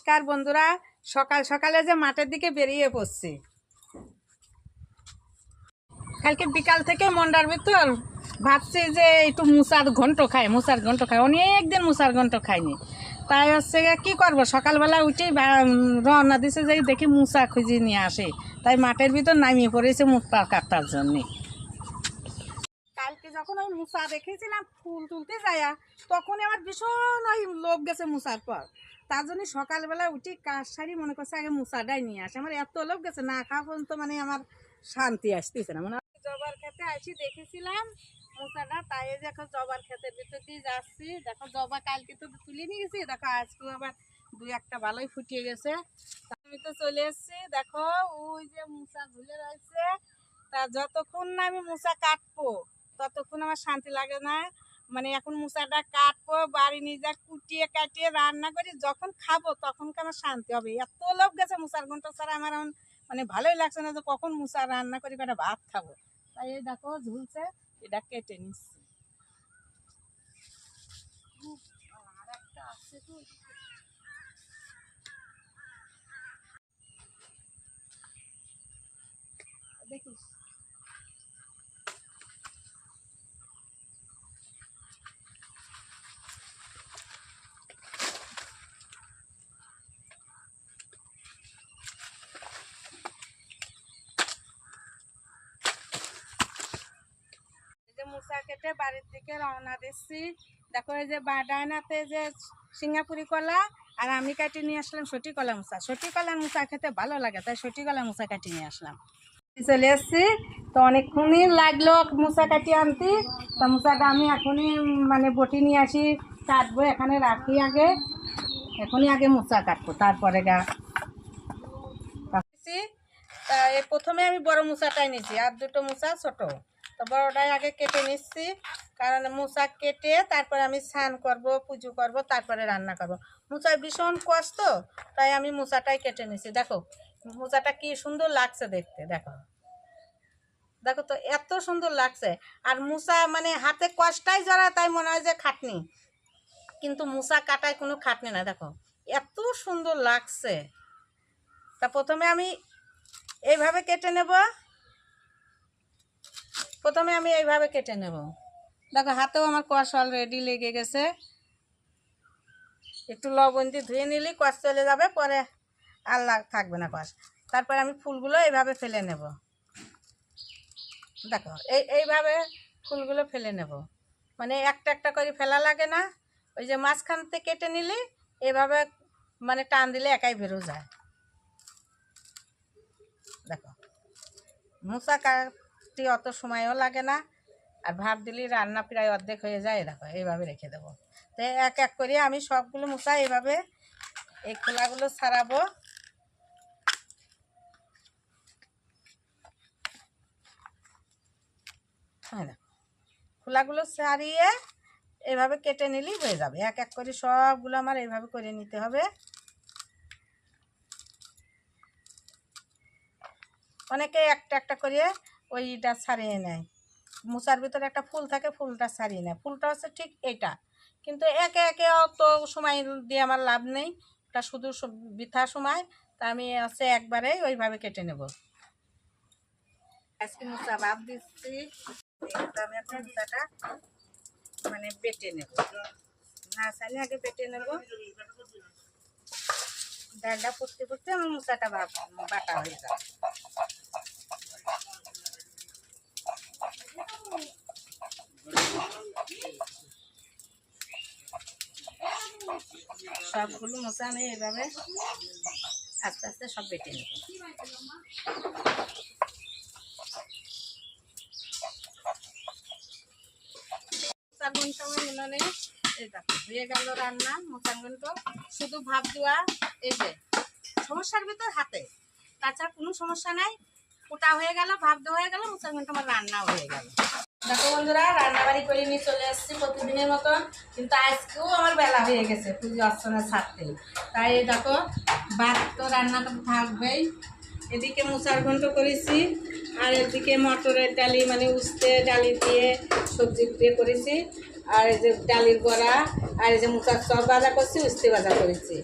নমস্কার বন্ধুরা, সকাল সকালে যে মাঠের দিকে বেরিয়ে পড়ছি। কালকে বিকাল থেকে মন্ডার ভিতর ভাবছি যে একটু মুসার ঘন্ট খাই, অনেকদিন মুসার ঘন্ট খাইনি। তাই হচ্ছে কি করব, সকালবেলা উঠেই রওনা দিছে যে দেখি মুসা খুঁজে নিয়ে আসে। তাই মাঠের ভিতর নামিয়ে পড়েছে মুসা কাটার জন্যে। কালকে যখন ওই মুসা দেখেছিলাম ফুল তুলতে যায়া, তখন আমার ভীষণ ওই লোভ গেছে মুসার পর। তার জন্য সকালবেলা উঠি কাজ সারি মনে করছে আগে মুসাটাই নিয়ে আসে। আমার এত লোভ গেছে, না খাওয়া পর্যন্ত মানে আমার শান্তি আসতেছে না। মানে জবার খেতে আসি দেখেছিলাম মুসাটা, তাই দেখো জবার ক্ষেতের ভিতর দিয়ে যাচ্ছি। দেখো জবা কালকে তো তুলে নিয়ে গেছি, দেখো আজকেও আবার দুই একটা ভালোই ফুটিয়ে গেছে। আমি তো চলে এসছি, দেখো ওই যে মুসা ঝুলে রয়েছে। তা যতক্ষণ না আমি মুসা কাটবো ততক্ষণ আমার শান্তি লাগে না। মানে এখন মুসাটা কাটবো, বাড়ি নিয়ে যা কুটিয়ে কাটিয়ে রান্না করি, যখন খাবো তখন আমার শান্তি হবে। এত লোক গেছে মুসার ঘন্ট ছাড়া আমার এখন মানে ভালোই লাগছে না যে কখন মুসা রান্না করি কটা ভাত খাবো। তাই এই দেখো ঝুলছে, এটা কেটে নিচ্ছি। আর একটা আছে তো, দেখিস মুসা কেটে বাড়ির দিকে রওনা দিচ্ছি। দেখো এই যে বাডানাতে যে সিঙ্গাপুরি কলা, আর আমি কাটি নিয়ে আসলাম সটি কলা মুসা। সটি কলার মুসা খেতে ভালো লাগে, তাই সটি কলা মুসা কাটি নিয়ে আসলাম। চলে এসছি, তো অনেকক্ষণই লাগলো মুসা কাটি আনতে। তা মুসাটা আমি এখনই মানে বটি নিয়ে আসি, কাটবো, এখানে রাখি আগে। এখনই আগে মুসা কাটবো, তারপরে গা কাটছি। তা প্রথমে আমি বড় মুসাটাই নিয়েছি, আর দুটো মুসা ছোট। তো বড়টাই আগে কেটে নিচ্ছি, কারণ মুসা কেটে তারপরে আমি স্নান করব, পুজো করব, তারপরে রান্না করব। মুসার ভীষণ কষ্ট, তাই আমি মুসাটাই কেটে নিচ্ছি। দেখো মুসাটা কি সুন্দর লাগছে দেখতে, দেখো দেখো তো এত সুন্দর লাগছে। আর মুসা মানে হাতে কষ্টাই জড়া, তাই মনে হয় যে খাটনি, কিন্তু মুসা কাটায় কোনো খাটনি না। দেখো এত সুন্দর লাগছে। তা প্রথমে আমি এইভাবে কেটে নেব, দেখো হাতেও আমার কষ অলরেডি লেগে গেছে। একটু লবণ দিয়ে ধুয়ে নিলে কষ চলে যাবে, পরে আর থাকবে না কষ। তারপরে আমি ফুলগুলো এইভাবে ফেলে নেব। দেখো এইভাবে ফুলগুলো ফেলে নেব, মানে একটা একটা করে ফেলা লাগে না। ওই যে মাঝখান থেকে কেটে নিলে এইভাবে মানে টান দিলে একাই বেরো যায়। দেখো মুসা কাটতে অত সময়ও লাগে না, আর ভাপ দিলে রান্না প্রায় অর্ধেক হয়ে যায়। দেখো এইভাবে রেখে দেবো। তো এক এক করে আমি সবগুলো মুসা এইভাবে এই খোলাগুলো ছাড়াবো। হ্যাঁ দেখো খোলাগুলো ছাড়িয়ে এইভাবে কেটে নিলেই হয়ে যাবে। এক এক করে সবগুলো আমার এইভাবে করে নিতে হবে। অনেকে একটা একটা করে ওইটা ছাড়িয়ে নেয়, মুসার ভিতরে একটা ফুল থাকে, ফুলটা ছাড়িয়ে নেয়। ফুলটা হচ্ছে ঠিক এইটা, কিন্তু একে একে অত সময় দিয়ে আমার লাভ নেই, এটা শুধু বৃথা সময়। তা আমি হচ্ছে একবারেই ওইভাবে কেটে নেব। আজকে মুসা ভাব দিচ্ছি, আমি এখন মুসাটা মানে বেটে নেব। না চাইলে আগে বেটে নেব, ডালটা ফুটতে ফুটতে আমার মুসাটা বাটা হয়ে যায়। সবগুলো মশলা আমি এইভাবে আস্তে আস্তে সব বেটে নেব। মোচার ঘন্ট উনুনে এই দেখো হয়ে গেল রান্না। মোচার ঘন্ট শুধু ভাপ দেওয়া, এই যে সমস্যার ভিতর হাতে, তাছাড়া কোনো সমস্যা নাই। ওটা হয়ে গেল, ভাপ দেওয়া হয়ে গেল, মোচার ঘন্ট আমার রান্নাও হয়ে গেল। দেখো বন্ধুরা, রান্নাবাড়ি করে নিয়ে চলে এসেছি প্রতিদিনের মতন, কিন্তু আজকেও আমার বেলা হয়ে গেছে পুজো অর্চনা ছাড়তে। তাই দেখো ভাত তো রান্না তো থাকবেই, এদিকে মোচার ঘন্ট করেছি, আর এদিকে মটরের ডালি মানে উস্তে ডালি দিয়ে সবজি দিয়ে করেছি, আর এই যে ডালির বড়া, আর এই যে মোচার চপ ভাজা করছি, উস্তে ভাজা করেছি।